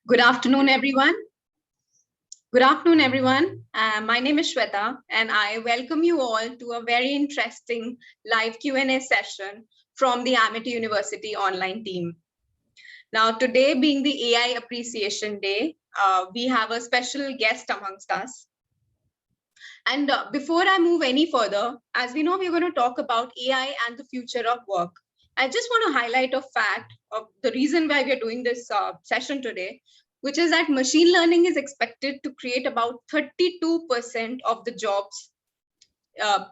Good afternoon, everyone. Good afternoon, everyone. My name is Shweta, and I welcome you all to a very interesting live Q&A session from the Amity University online team. Now, today being the AI Appreciation Day, we have a special guest amongst us. And before I move any further, as we know, we're going to talk about AI and the future of work. I just want to highlight a fact of the reason why we're doing this session today, which is that machine learning is expected to create about 32% of the jobs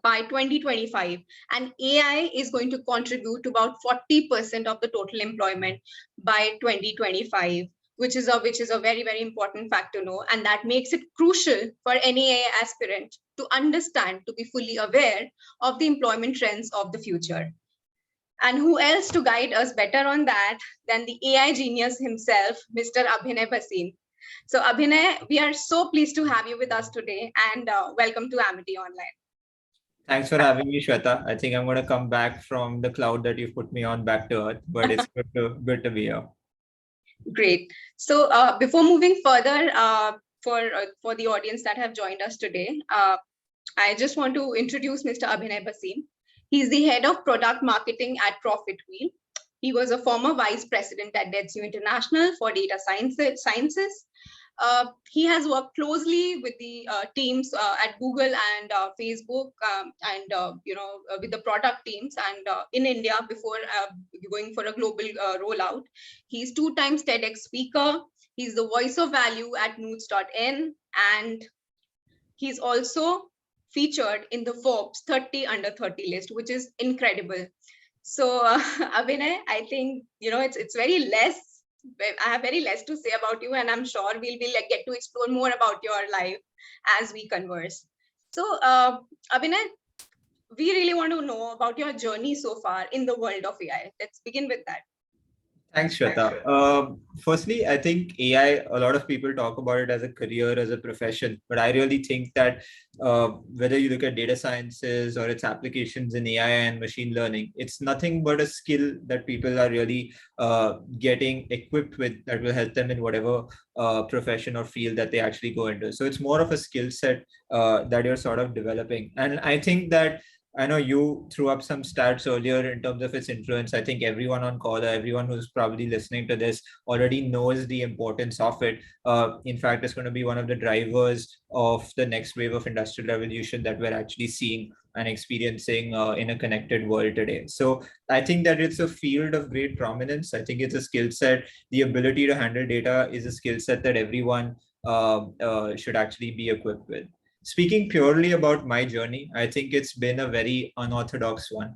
by 2025, and AI is going to contribute to about 40% of the total employment by 2025, which is a very, very important fact to know, and that makes it crucial for any AI aspirant to understand, to be fully aware of the employment trends of the future. And who else to guide us better on that than the AI genius himself, Mr. Abhinay Bhasin. So Abhinay, we are so pleased to have you with us today, and welcome to Amity Online. Thanks for having me, Shweta. I think I'm going to come back from the cloud that you've put me on back to earth, but it's good to be here. Great. So before moving further, for the audience that have joined us today, I just want to introduce Mr. Abhinay Bhasin. He's the head of product marketing at ProfitWheel. He was a former vice president at Dentsu International for data sciences. He has worked closely with the teams at Google and Facebook, and with the product teams, and in India before going for a global rollout. He's 2 times TEDx speaker. He's the voice of value at Moods.in, and he's also featured in the Forbes 30 under 30 list, which is incredible. So Abhinay, I think it's very less. I have very less to say about you, and I'm sure we'll get to explore more about your life as we converse. So Abhinay, we really want to know about your journey so far in the world of AI. Let's begin with that. Thanks, Shweta. Firstly, I think AI, a lot of people talk about it as a career, as a profession, but I really think that whether you look at data sciences or its applications in AI and machine learning, it's nothing but a skill that people are really getting equipped with that will help them in whatever profession or field that they actually go into. So it's more of a skill set that you're sort of developing. And I think that I know you threw up some stats earlier in terms of its influence. I think everyone on call, everyone who's probably listening to this already knows the importance of it. In fact, it's going to be one of the drivers of the next wave of industrial revolution that we're actually seeing and experiencing in a connected world today. So I think that it's a field of great prominence. I think it's a skill set. The ability to handle data is a skill set that everyone should actually be equipped with. Speaking purely about my journey, I think it's been a very unorthodox one.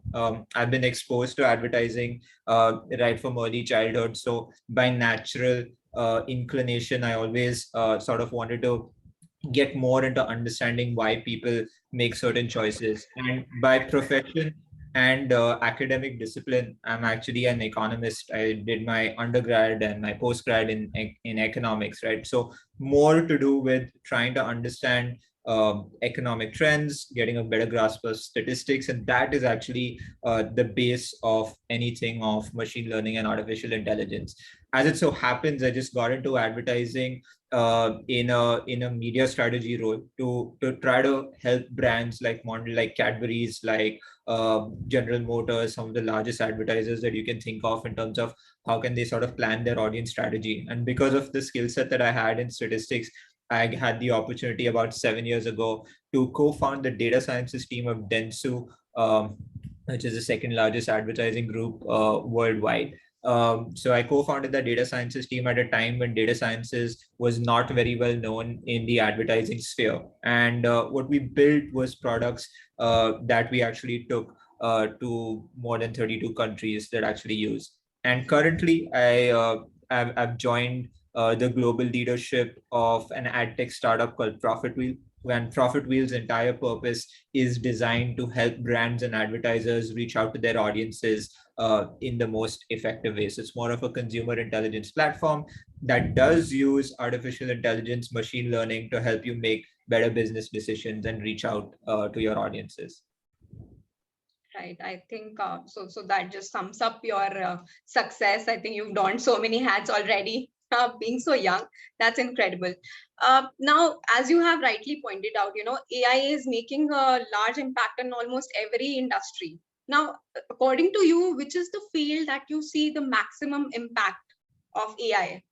I've been exposed to advertising right from early childhood. So by natural inclination, I always sort of wanted to get more into understanding why people make certain choices. And by profession and academic discipline, I'm actually an economist. I did my undergrad and my postgrad in economics, right? So more to do with trying to understand economic trends, getting a better grasp of statistics, and that is actually the base of anything of machine learning and artificial intelligence. As it so happens, I just got into advertising in a media strategy role to try to help brands like Cadbury's, like General Motors, some of the largest advertisers that you can think of in terms of how can they sort of plan their audience strategy. And because of the skill set that I had in statistics, I had the opportunity about 7 years ago to co-found the data sciences team of Dentsu, which is the second largest advertising group worldwide. So I co-founded the data sciences team at a time when data sciences was not very well known in the advertising sphere. And what we built was products that we actually took to more than 32 countries that actually use. And currently, I've joined the global leadership of an ad tech startup called ProfitWheel. When ProfitWheel's entire purpose is designed to help brands and advertisers reach out to their audiences in the most effective ways. It's more of a consumer intelligence platform that does use artificial intelligence, machine learning to help you make better business decisions and reach out to your audiences. Right. I think so that just sums up your success. I think you've donned so many hats already. being so young. That's incredible. Now, as you have rightly pointed out, AI is making a large impact on almost every industry. Now, according to you, which is the field that you see the maximum impact of AI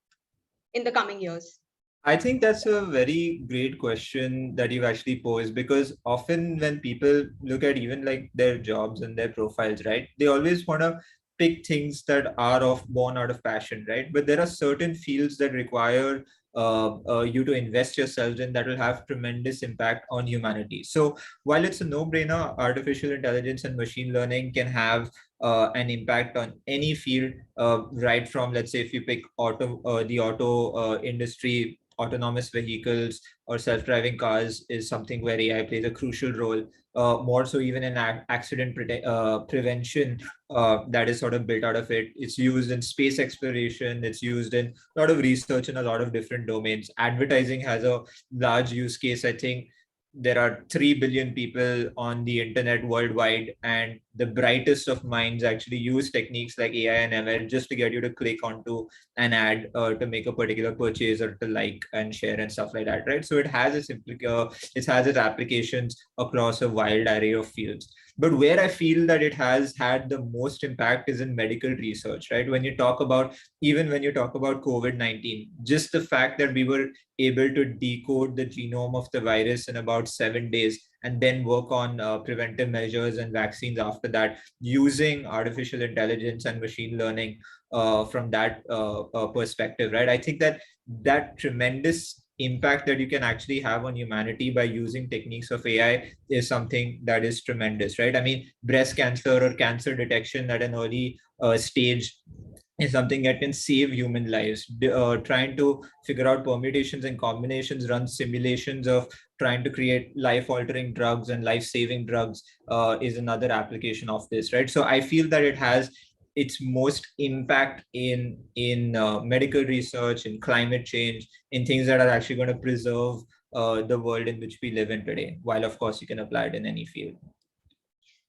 in the coming years? I think that's a very great question that you've actually posed, because often when people look at even like their jobs and their profiles, right, they always want to pick things that are born out of passion, right? But there are certain fields that require you to invest yourselves in that will have tremendous impact on humanity. So while it's a no-brainer, artificial intelligence and machine learning can have an impact on any field, right from, let's say, if you pick the auto industry, autonomous vehicles or self-driving cars is something where AI plays a crucial role. More so even in accident prevention, that is sort of built out of it. It's used in space exploration. It's used in a lot of research in a lot of different domains. Advertising has a large use case. I think there are 3 billion people on the internet worldwide, and the brightest of minds actually use techniques like AI and ML just to get you to click onto an ad to make a particular purchase or to like and share and stuff like that, right? So it has it has its applications across a wide array of fields. But where I feel that it has had the most impact is in medical research, right? When you talk about, even when you talk about COVID-19, just the fact that we were able to decode the genome of the virus in about 7 days and then work on preventive measures and vaccines after that using artificial intelligence and machine learning from that perspective, right? I think that that tremendous impact that you can actually have on humanity by using techniques of AI is something that is tremendous, right? I mean, breast cancer or cancer detection at an early stage is something that can save human lives. Trying to figure out permutations and combinations, run simulations of trying to create life-altering drugs and life-saving drugs is another application of this, right? So I feel that it has its most impact in medical research, in climate change, in things that are actually going to preserve the world in which we live in today. While of course you can apply it in any field.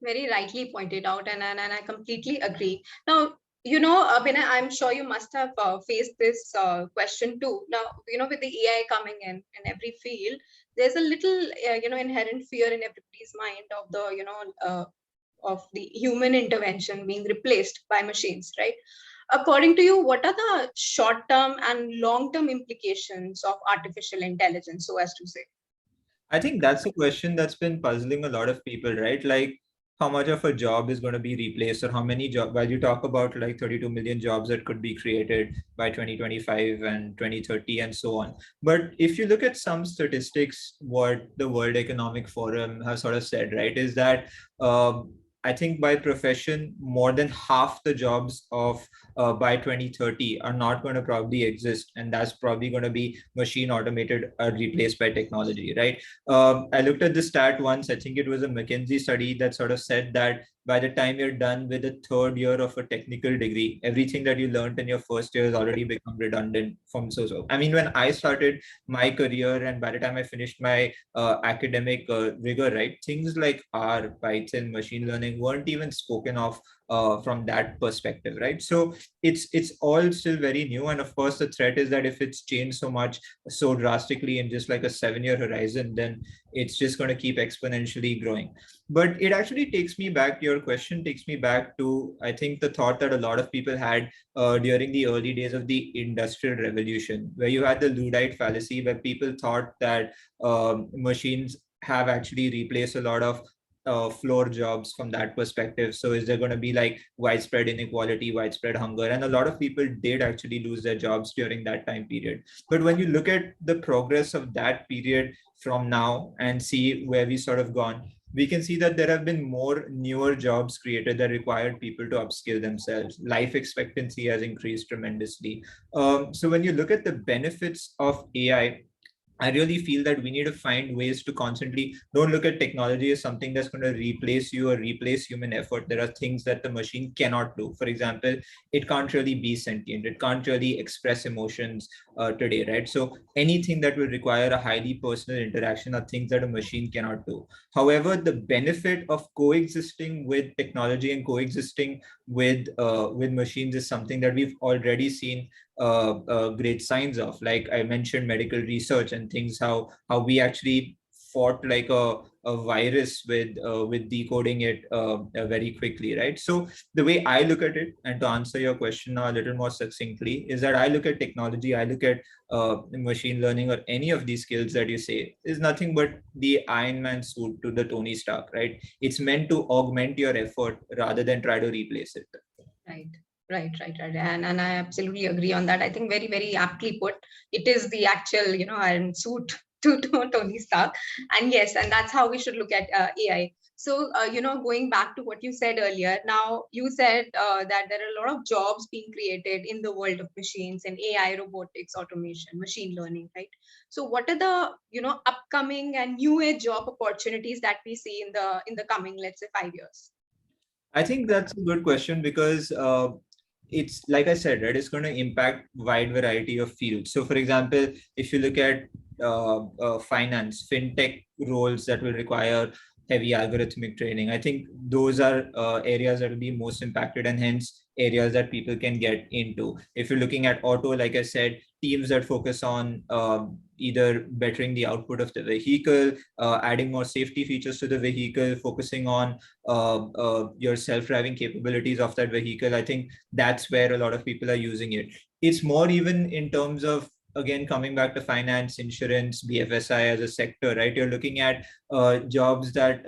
Very rightly pointed out, and I completely agree. Now, Abhinay, I'm sure you must have faced this question too. Now, with the AI coming in every field, there's a little, inherent fear in everybody's mind of the, of the human intervention being replaced by machines, right? According to you, what are the short-term and long-term implications of artificial intelligence, so as to say? I think that's a question that's been puzzling a lot of people, right? Like how much of a job is going to be replaced, or how many jobs, while you talk about like 32 million jobs that could be created by 2025 and 2030 and so on. But if you look at some statistics, what the World Economic Forum has sort of said, right, is that I think by profession, more than half the jobs of by 2030 are not going to probably exist. And that's probably going to be machine automated or replaced by technology, right? I looked at the stat once. I think it was a McKinsey study that sort of said that by the time you're done with the third year of a technical degree, everything that you learned in your first year has already become redundant from so. I mean, when I started my career and by the time I finished my academic rigor, right, things like R, Python, machine learning weren't even spoken of from that perspective, right? So it's all still very new, and of course the threat is that if it's changed so much so drastically in just like a 7-year horizon, then it's just going to keep exponentially growing. But it actually takes me back, your question takes me back to, I think, the thought that a lot of people had during the early days of the Industrial Revolution, where you had the Luddite fallacy, where people thought that machines have actually replaced a lot of floor jobs from that perspective. So is there going to be like widespread inequality, widespread hunger? And a lot of people did actually lose their jobs during that time period. But when you look at the progress of that period from now and see where we sort of gone, we can see that there have been more newer jobs created that required people to upskill themselves. Life expectancy has increased tremendously. So when you look at the benefits of I really feel that we need to find ways to constantly don't look at technology as something that's going to replace you or replace human effort. There are things that the machine cannot do. For example, it can't really be sentient. It can't really express emotions today, right? So anything that will require a highly personal interaction are things that a machine cannot do. However, the benefit of coexisting with technology and coexisting with machines is something that we've already seen great signs of. Like I mentioned, medical research and things, how we actually fought like a virus with decoding it very quickly, right? So the way I look at it, and to answer your question now a little more succinctly, is that I look at technology, I look at machine learning or any of these skills that you say is nothing but the Iron Man suit to the Tony Stark, right? It's meant to augment your effort rather than try to replace it. Right. Right. And I absolutely agree on that. I think very, very aptly put. It is the actual, iron suit to Tony Stark. And yes, and that's how we should look at AI. So, going back to what you said earlier, now you said that there are a lot of jobs being created in the world of machines and AI, robotics, automation, machine learning, right? So, what are the upcoming and new age job opportunities that we see in the coming, let's say, 5 years? I think that's a good question because it's like I said, right? It's going to impact wide variety of fields. So, for example, if you look at finance, fintech roles that will require heavy algorithmic training, I think those are areas that will be most impacted, and hence areas that people can get into. If you're looking at auto, like I said, teams that focus on either bettering the output of the vehicle, adding more safety features to the vehicle, focusing on your self-driving capabilities of that vehicle. I think that's where a lot of people are using it. It's more even in terms of, again, coming back to finance, insurance, BFSI as a sector, right? You're looking at jobs that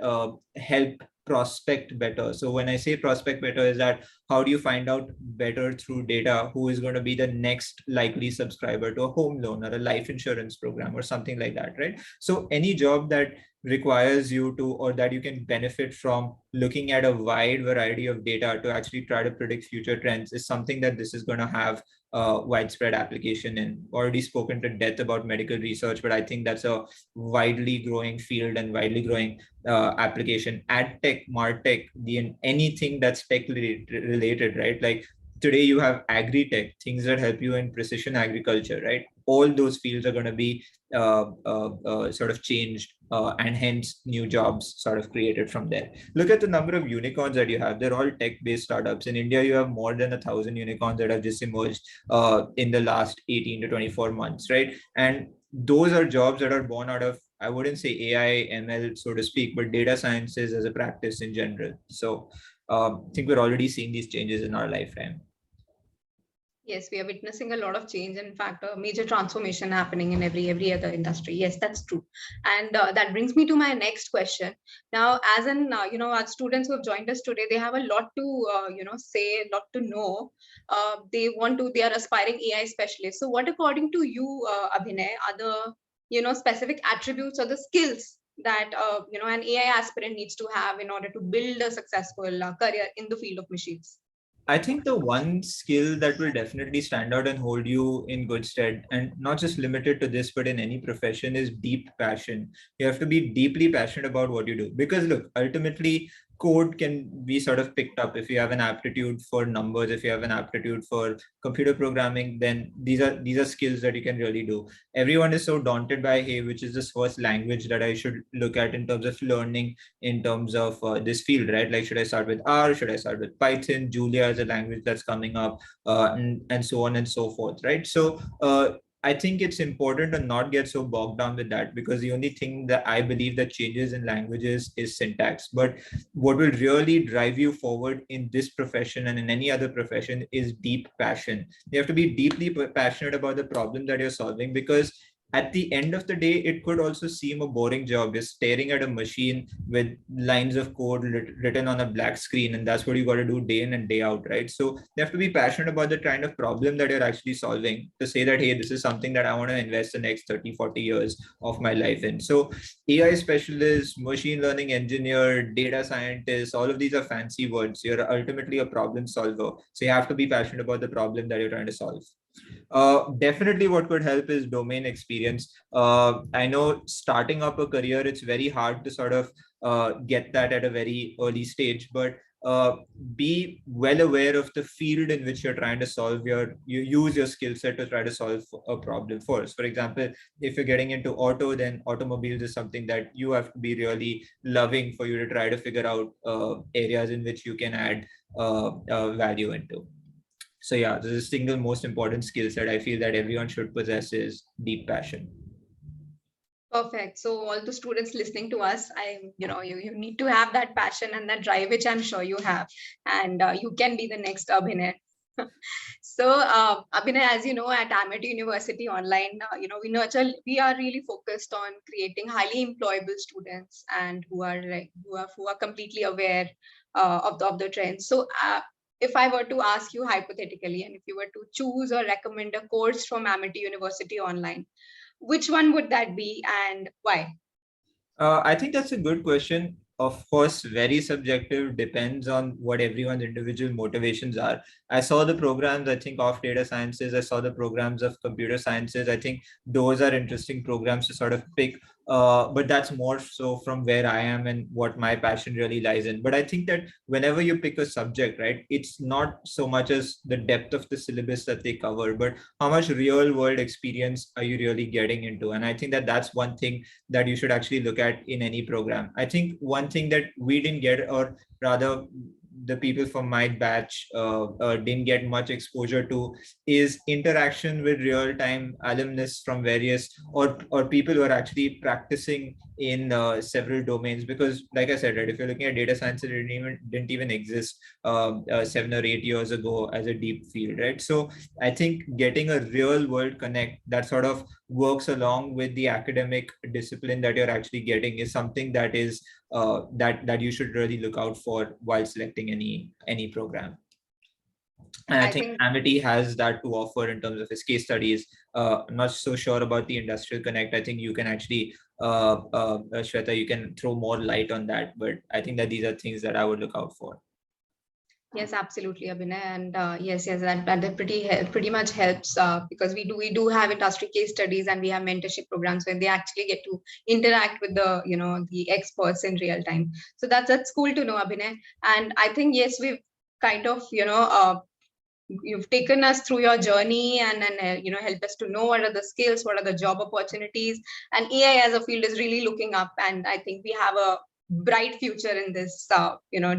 help prospect better. So when I say prospect better, is that how do you find out better through data who is going to be the next likely subscriber to a home loan or a life insurance program or something like that, right? So any job that requires you to, or that you can benefit from looking at a wide variety of data to actually try to predict future trends, is something that this is going to have widespread application in. Already spoken to death about medical research, but I think that's a widely growing field and widely growing application. Ad tech, martech, anything that's tech related, right? Like today you have agri-tech, things that help you in precision agriculture, right? All those fields are going to be sort of changed, and hence new jobs sort of created from there. Look at the number of unicorns that you have. They're all tech-based startups. In India, you have more than 1,000 unicorns that have just emerged in the last 18 to 24 months, right? And those are jobs that are born out of, I wouldn't say AI, ML, so to speak, but data sciences as a practice in general. So I think we're already seeing these changes in our lifetime. Yes, we are witnessing a lot of change. In fact, a major transformation happening in every other industry. Yes, that's true. And that brings me to my next question. Now, as an as students who have joined us today, they have a lot to say, a lot to know. They are aspiring AI specialists. So, what according to you, Abhinay, are the specific attributes or the skills that an AI aspirant needs to have in order to build a successful career in the field of machines? I think the one skill that will definitely stand out and hold you in good stead, and not just limited to this, but in any profession, is deep passion. You have to be deeply passionate about what you do. Because look, ultimately, code can be sort of picked up if you have an aptitude for numbers, if you have an aptitude for computer programming, then these are skills that you can really do. Everyone is so daunted by, hey, which is this first language that I should look at in terms of learning, in terms of this field, right? Like, should I start with R? Should I start with Python? Julia is a language that's coming up, and so on and so forth, right? So I think it's important to not get so bogged down with that, because the only thing that I believe that changes in languages is syntax. But what will really drive you forward in this profession and in any other profession is deep passion. You have to be deeply passionate about the problem that you're solving, because at the end of the day, it could also seem a boring job. You're staring at a machine with lines of code written on a black screen, and that's what you got to do day in and day out, right? So you have to be passionate about the kind of problem that you're actually solving, to say that, hey, this is something that I want to invest the next 30, 40 years of my life in. So AI specialist, machine learning engineer, data scientist, all of these are fancy words. You're ultimately a problem solver. So you have to be passionate about the problem that you're trying to solve. Definitely what could help is domain experience. I know starting up a career, it's very hard to sort of get that at a very early stage, but be well aware of the field in which you're trying to solve you use your skill set to try to solve a problem first. For example, if you're getting into auto, then automobiles is something that you have to be really loving for you to try to figure out areas in which you can add value into. So yeah, the single most important skill set I feel that everyone should possess is deep passion. Perfect. So all the students listening to us, you need to have that passion and that drive, which I'm sure you have, and you can be the next Abhinay. So, Abhinay, as you know, at Amity University Online, we are really focused on creating highly employable students and who are completely aware of the trends. So, if I were to ask you hypothetically, and if you were to choose or recommend a course from Amity University Online, which one would that be and why? I think that's a good question. Of course, very subjective, depends on what everyone's individual motivations are. I saw the programs, I think, of data sciences. I saw the programs of computer sciences. I think those are interesting programs to sort of pick. But that's more so from where I am and what my passion really lies in. But I think that whenever you pick a subject, right, it's not so much as the depth of the syllabus that they cover, but how much real world experience are you really getting into? And I think that that's one thing that you should actually look at in any program. I think one thing that we didn't get, or rather the people from my batch didn't get much exposure to, is interaction with real-time alumnus from various or people who are actually practicing in several domains. Because like I said, right, if you're looking at data science, it didn't even exist 7 or 8 years ago as a deep field, right? So I think getting a real world connect that sort of works along with the academic discipline that you're actually getting is something that is that you should really look out for while selecting any program. And I think Amity has that to offer in terms of its case studies. I'm not so sure about the industrial connect. I think you can actually, Shweta, you can throw more light on that. But I think that these are things that I would look out for. Yes, absolutely, Abhinay, and yes, that pretty much helps because we do have industry case studies and we have mentorship programs where they actually get to interact with the experts in real time. So that's cool to know, Abhinay. And I think yes, we've kind of you've taken us through your journey and helped us to know what are the skills, what are the job opportunities, and AI as a field is really looking up, and I think we have a bright future in this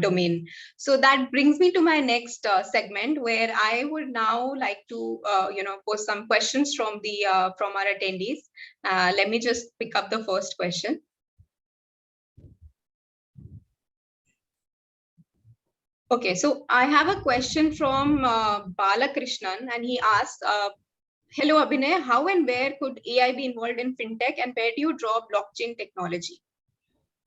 domain. So that brings me to my next segment, where I would now like to pose some questions from our attendees. Let me just pick up the first question. Okay, so I have a question from Balakrishnan, and he asks, hello, Abhinay, how and where could AI be involved in fintech, and where do you draw blockchain technology?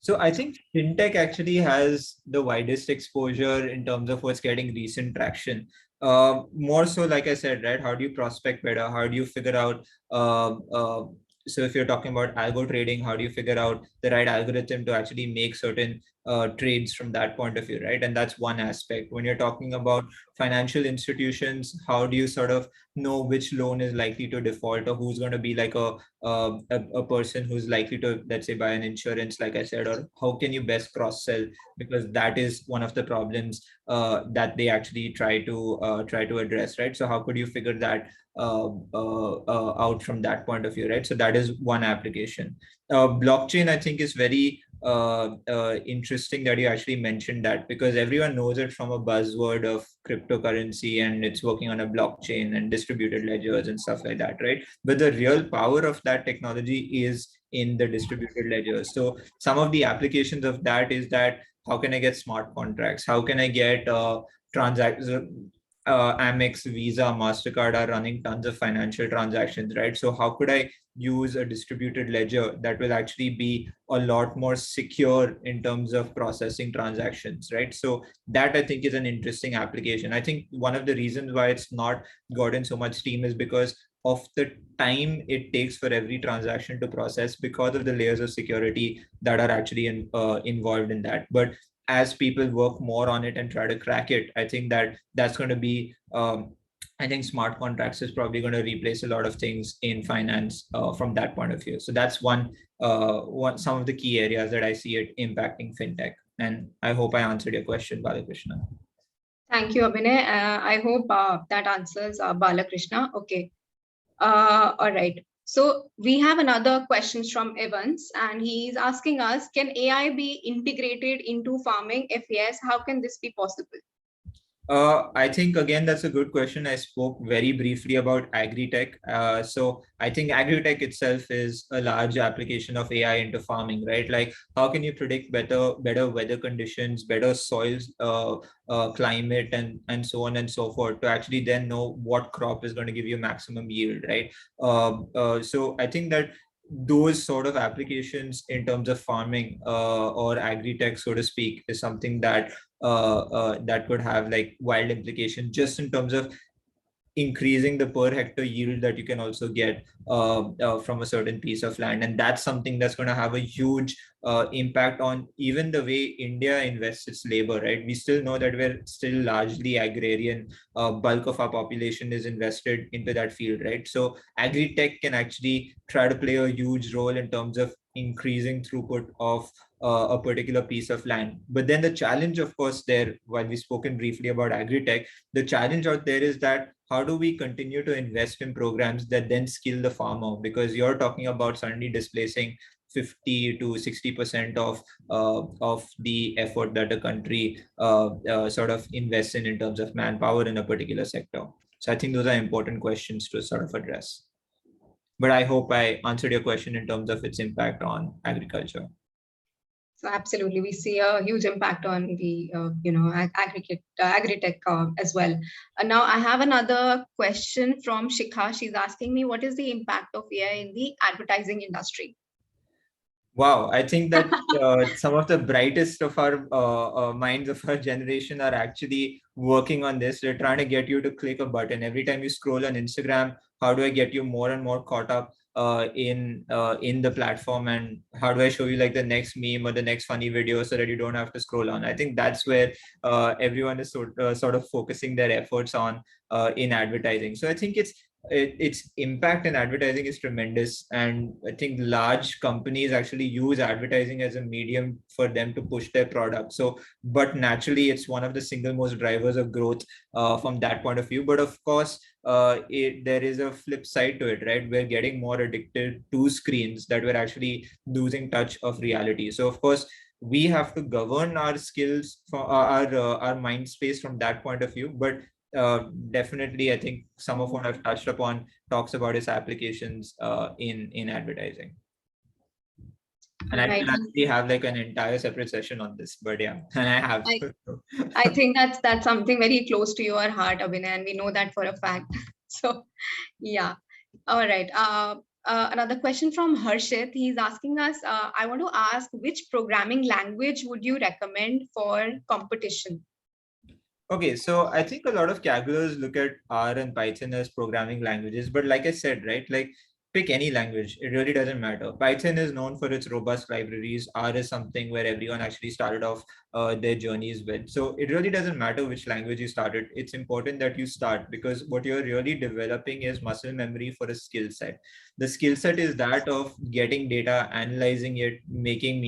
So I think fintech actually has the widest exposure in terms of what's getting recent traction. More so, like I said, right? How do you prospect better? How do you figure out? So if you're talking about algo trading, how do you figure out the right algorithm to actually make certain trades from that point of view, right? And that's one aspect. When you're talking about financial institutions, how do you sort of know which loan is likely to default, or who's going to be like a person who's likely to, let's say, buy an insurance, like I said, or how can you best cross sell? Because that is one of the problems that they actually try to address, right? So how could you figure that out from that point of view, right? So that is one application. Blockchain, I think, is very interesting that you actually mentioned that, because everyone knows it from a buzzword of cryptocurrency and it's working on a blockchain and distributed ledgers and stuff like that, right? But the real power of that technology is in the distributed ledgers. So some of the applications of that is that how can I get smart contracts? How can I get transactions? Amex, Visa, MasterCard are running tons of financial transactions, right? So how could I use a distributed ledger that will actually be a lot more secure in terms of processing transactions, right? So that, I think, is an interesting application. I think one of the reasons why it's not gotten so much steam is because of the time it takes for every transaction to process, because of the layers of security that are actually involved in that. But as people work more on it and try to crack it, I think that's going to be I think smart contracts is probably going to replace a lot of things in finance from that point of view. So that's one some of the key areas that I see it impacting fintech. And I hope I answered your question, Balakrishna. Thank you, Abhinay. I hope that answers Balakrishna. Okay. All right. So we have another question from Evans, and he's asking us, can AI be integrated into farming? If yes, how can this be possible? I think again that's a good question. I spoke very briefly about agri-tech. So I think agri-tech itself is a large application of AI into farming, right? Like how can you predict better weather conditions, better soils, climate, and so on and so forth to actually then know what crop is going to give you maximum yield, right? So I think that those sort of applications in terms of farming or agri-tech, so to speak, is something that could have like wild implications just in terms of increasing the per hectare yield that you can also get from a certain piece of land. And that's something that's going to have a huge impact on even the way India invests its labor, right? We still know that we're still largely agrarian. Bulk of our population is invested into that field, right? So agri-tech can actually try to play a huge role in terms of increasing throughput of a particular piece of land. But then the challenge, of course, there, while we've spoken briefly about agri-tech, the challenge out there is that how do we continue to invest in programs that then skill the farmer? Because you're talking about suddenly displacing 50 to 60% of the effort that a country sort of invests in terms of manpower in a particular sector. So I think those are important questions to sort of address. But I hope I answered your question in terms of its impact on agriculture. So absolutely, we see a huge impact on the agri-tech as well. Now I have another question from Shikha. She's asking me, what is the impact of AI in the advertising industry? Wow, I think that some of the brightest of our minds of our generation are actually working on this. They're trying to get you to click a button every time you scroll on Instagram. How do I get you more and more caught up in the platform, and how do I show you like the next meme or the next funny video so that you don't have to scroll on? I think that's where everyone is sort of focusing their efforts on in advertising. So I think its impact in advertising is tremendous, and I think large companies actually use advertising as a medium for them to push their product. So but naturally it's one of the single most drivers of growth from that point of view. But of course there is a flip side to it, right? We're getting more addicted to screens that we're actually losing touch of reality. So of course we have to govern our skills for our mind space from that point of view. But definitely, I think some of what I've touched upon talks about its applications in advertising. And I can actually have like an entire separate session on this, but yeah, and I have. I think that's something very close to your heart, Abhinay, and we know that for a fact. So, yeah. All right. Another question from Harshit. He's asking us, I want to ask, which programming language would you recommend for competition? Okay, so I think a lot of calculators look at R and Python as programming languages, but like I said, right, like pick any language. It really doesn't matter. Python is known for its robust libraries. R is something where everyone actually started off their journeys with. So it really doesn't matter which language you started. It's important that you start, because what you're really developing is muscle memory for a skill set. The skill set is that of getting data, analyzing it, making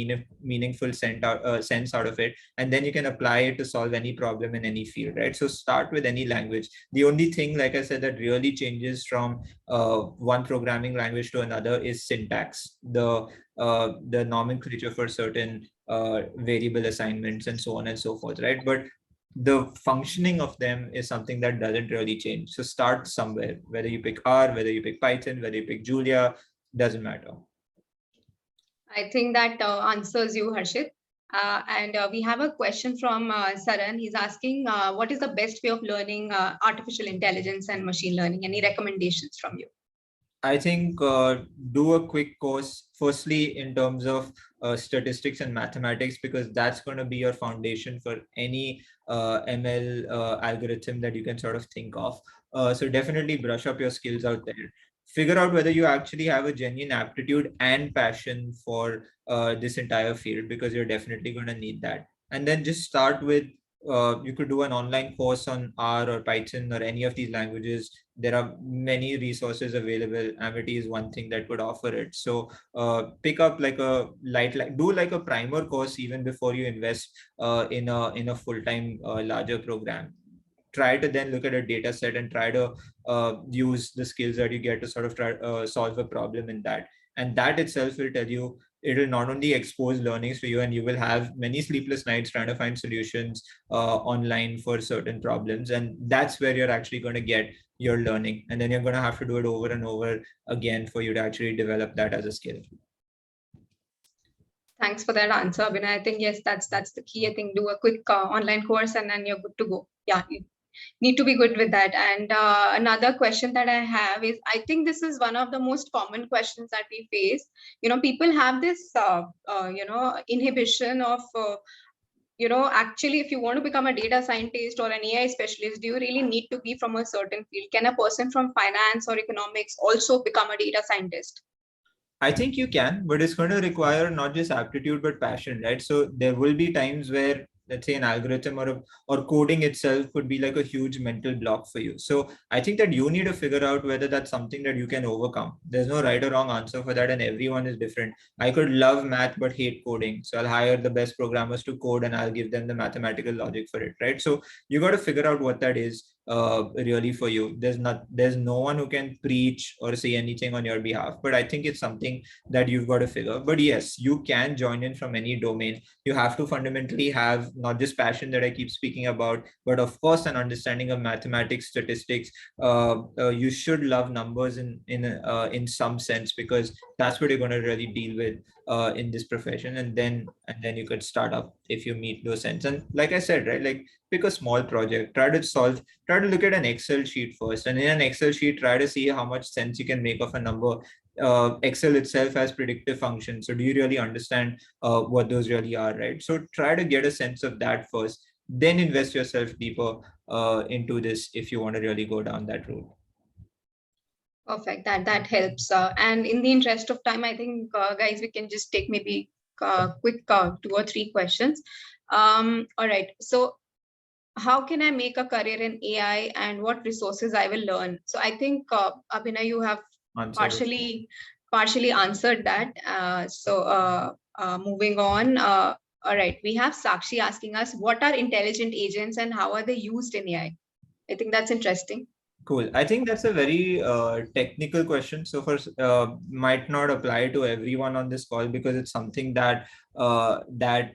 meaningful sense out of it, and then you can apply it to solve any problem in any field, right? So start with any language. The only thing, like I said, that really changes from one programming language to another is syntax, the nomenclature for certain variable assignments and so on and so forth, right? But the functioning of them is something that doesn't really change. So start somewhere, whether you pick R, whether you pick Python, whether you pick Julia, doesn't matter. I think that answers you, Harshit. And we have a question from Saran. He's asking, what is the best way of learning artificial intelligence and machine learning? Any recommendations from you? I think do a quick course, firstly, in terms of statistics and mathematics, because that's going to be your foundation for any ML algorithm that you can sort of think of. So definitely brush up your skills out there. Figure out whether you actually have a genuine aptitude and passion for this entire field, because you're definitely going to need that. And then just start with, you could do an online course on R or Python or any of these languages. There are many resources available. Amity is one thing that could offer it. So pick up like a do like a primer course even before you invest in a full-time larger program. Try to then look at a data set and try to use the skills that you get to sort of try solve a problem in that. And that itself will tell you, it will not only expose learnings for you, and you will have many sleepless nights trying to find solutions online for certain problems. And that's where you're actually going to get your learning. And then you're going to have to do it over and over again for you to actually develop that as a skill. Thanks for that answer, Abhinay. I think, yes, that's the key. I think do a quick online course and then you're good to go. Yeah, you need to be good with that. And another question that I have is, I think this is one of the most common questions that we face. People have this, inhibition of, actually, if you want to become a data scientist or an AI specialist, do you really need to be from a certain field? Can a person from finance or economics also become a data scientist? I think you can, but it's going to require not just aptitude, but passion, right? So there will be times where, let's say, an algorithm or coding itself could be like a huge mental block for you. So I think that you need to figure out whether that's something that you can overcome. There's no right or wrong answer for that, and everyone is different. I could love math but hate coding, so I'll hire the best programmers to code and I'll give them the mathematical logic for it, right? So you got to figure out what that is really for you. There's no one who can preach or say anything on your behalf, but I think it's something that you've got to figure. But yes, you can join in from any domain. You have to fundamentally have not just passion that I keep speaking about, but of course an understanding of mathematics, statistics. You should love numbers in some sense, because that's what you're going to really deal with in this profession. And then you could start up if you meet those ends. And like I said, right, like pick a small project, try to look at an Excel sheet first, and in an Excel sheet try to see how much sense you can make of a number. Excel itself has predictive functions, so do you really understand what those really are, right? So try to get a sense of that first, then invest yourself deeper into this if you want to really go down that route. Perfect. That helps. And in the interest of time, I think, guys, we can just take maybe quick 2 or 3 questions. All right. So how can I make a career in AI, and what resources I will learn? So I think, Abhinay, you have partially answered that. Moving on. All right. We have Sakshi asking us, what are intelligent agents and how are they used in AI? I think that's interesting. Cool. I think that's a very technical question. So first, might not apply to everyone on this call, because it's something that that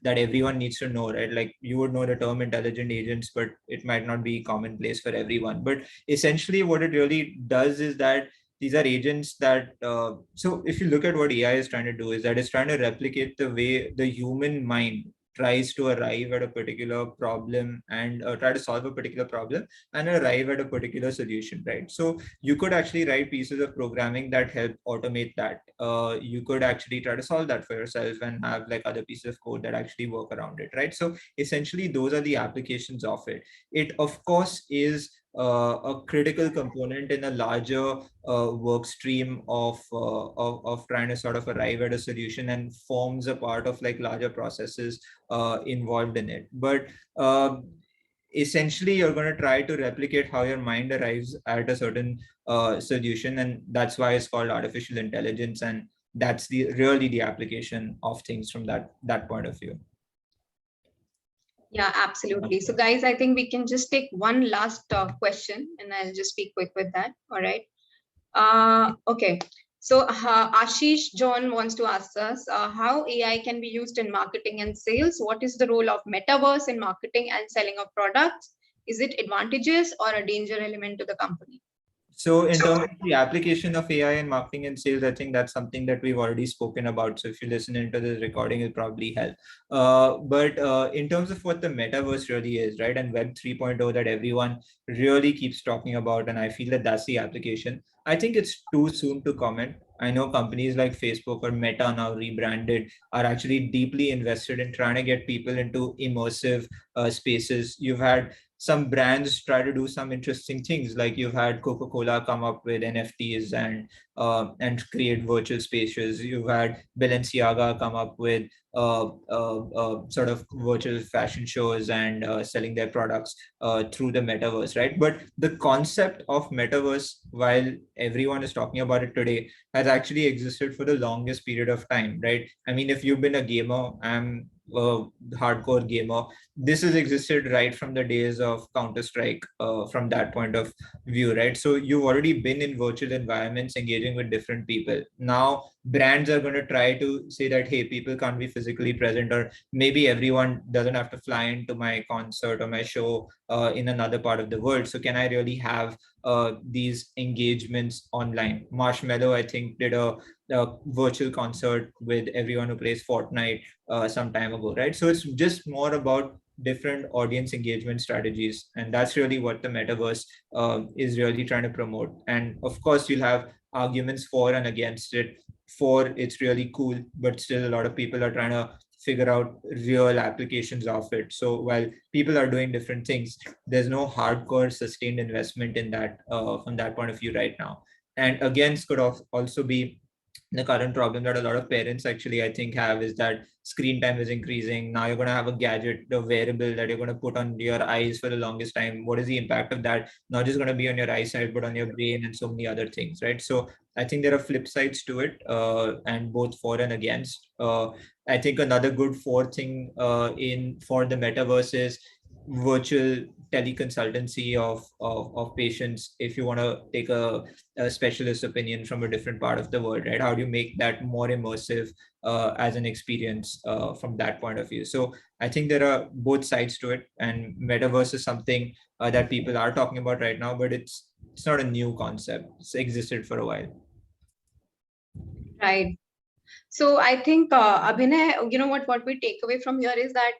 everyone needs to know, right? Like you would know the term intelligent agents, but it might not be commonplace for everyone. But essentially, what it really does is that these are agents that. So if you look at what AI is trying to do, is that it's trying to replicate the way the human mind tries to arrive at a particular problem and try to solve a particular problem and arrive at a particular solution, right? So you could actually write pieces of programming that help automate that. You could actually try to solve that for yourself and have like other pieces of code that actually work around it, right? So essentially, those are the applications of it. It, of course, is a critical component in a larger work stream of trying to sort of arrive at a solution, and forms a part of like larger processes involved in it. But essentially, you're going to try to replicate how your mind arrives at a certain solution, and that's why it's called artificial intelligence. And that's really the application of things from that point of view. Yeah, absolutely. So guys, I think we can just take one last question and I'll just be quick with that. All right. Okay. So Ashish John wants to ask us how AI can be used in marketing and sales. What is the role of metaverse in marketing and selling of products? Is it advantageous or a danger element to the company? So in terms of the application of AI in marketing and sales, I think that's something that we've already spoken about. So if you listen into this recording, it'll probably help. But in terms of what the metaverse really is, right, and Web 3.0 that everyone really keeps talking about, and I feel that that's the application. I think it's too soon to comment. I know companies like Facebook or Meta, now rebranded, are actually deeply invested in trying to get people into immersive spaces. You've had some brands try to do some interesting things, like you've had Coca-Cola come up with NFTs and create virtual spaces. You've had Balenciaga come up with sort of virtual fashion shows and selling their products through the metaverse, right? But the concept of metaverse, while everyone is talking about it today, has actually existed for the longest period of time, right? I mean, if you've been a gamer, I'm hardcore gamer. This has existed right from the days of Counter-Strike, from that point of view, right? So you've already been in virtual environments engaging with different people. Now brands are going to try to say that, hey, people can't be physically present, or maybe everyone doesn't have to fly into my concert or my show in another part of the world. So can I really have these engagements online? Marshmallow, I think, did a virtual concert with everyone who plays Fortnite some time ago, right? So it's just more about different audience engagement strategies, and that's really what the metaverse is really trying to promote. And of course, you'll have arguments for and against it. For, it's really cool, but still a lot of people are trying to figure out real applications of it. So while people are doing different things, there's no hardcore sustained investment in that from that point of view right now. And against could also be the current problem that a lot of parents actually, I think, have, is that screen time is increasing. Now you're going to have a gadget, a wearable that you're going to put on your eyes for the longest time. What is the impact of that? Not just going to be on your eyesight, but on your brain and so many other things, right? So I think there are flip sides to it, and both for and against. I think another good for thing in for the metaverse is virtual teleconsultancy of patients. If you want to take a specialist opinion from a different part of the world, right? How do you make that more immersive as an experience from that point of view? So I think there are both sides to it, and metaverse is something that people are talking about right now, but it's not a new concept. It's existed for a while. Right. So I think, Abhinay, what we take away from here is that,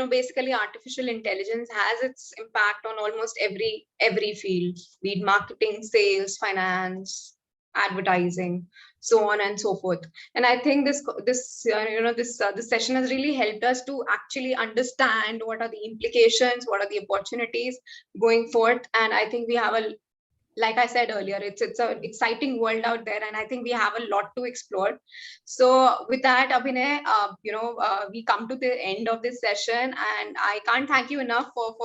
basically artificial intelligence has its impact on almost every field, be it marketing, sales, finance, advertising, so on and so forth. And I think this session has really helped us to actually understand what are the implications, what are the opportunities going forward. And I think we have like I said earlier, it's an exciting world out there, and I think we have a lot to explore. So with that, Abhinay, we come to the end of this session, and I can't thank you enough for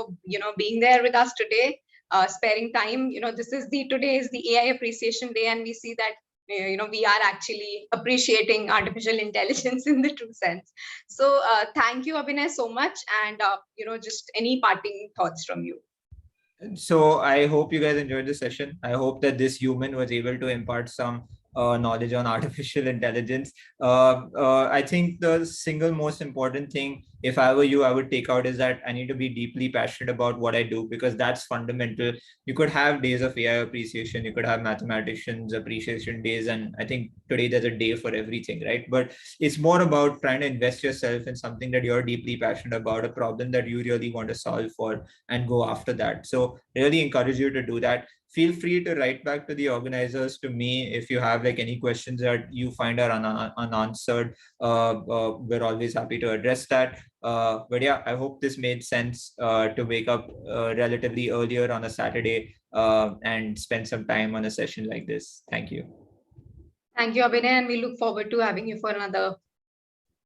being there with us today, sparing time. Today is the AI Appreciation Day, and we see that we are actually appreciating artificial intelligence in the true sense. So thank you, Abhinay, so much, and just any parting thoughts from you. So I hope you guys enjoyed the session. I hope that this human was able to impart some knowledge on artificial intelligence. I think the single most important thing, if I were you, I would take out is that I need to be deeply passionate about what I do, because that's fundamental. You could have days of AI appreciation, you could have mathematicians appreciation days, and I think today there's a day for everything, right? But it's more about trying to invest yourself in something that you're deeply passionate about, a problem that you really want to solve for, and go after that. So really encourage you to do that. Feel free to write back to the organizers, to me, if you have like any questions that you find are unanswered. We're always happy to address that. But yeah, I hope this made sense, to wake up relatively earlier on a Saturday and spend some time on a session like this. Thank you. Thank you, Abhinay, and we look forward to having you for another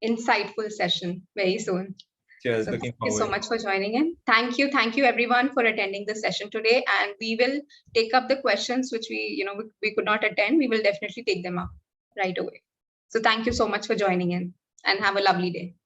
insightful session very soon. Cheers. So Looking thank you so forward. much for joining in. Thank you everyone for attending the session today, and we will take up the questions which we could not attend. We will definitely take them up right away. So thank you so much for joining in, and have a lovely day.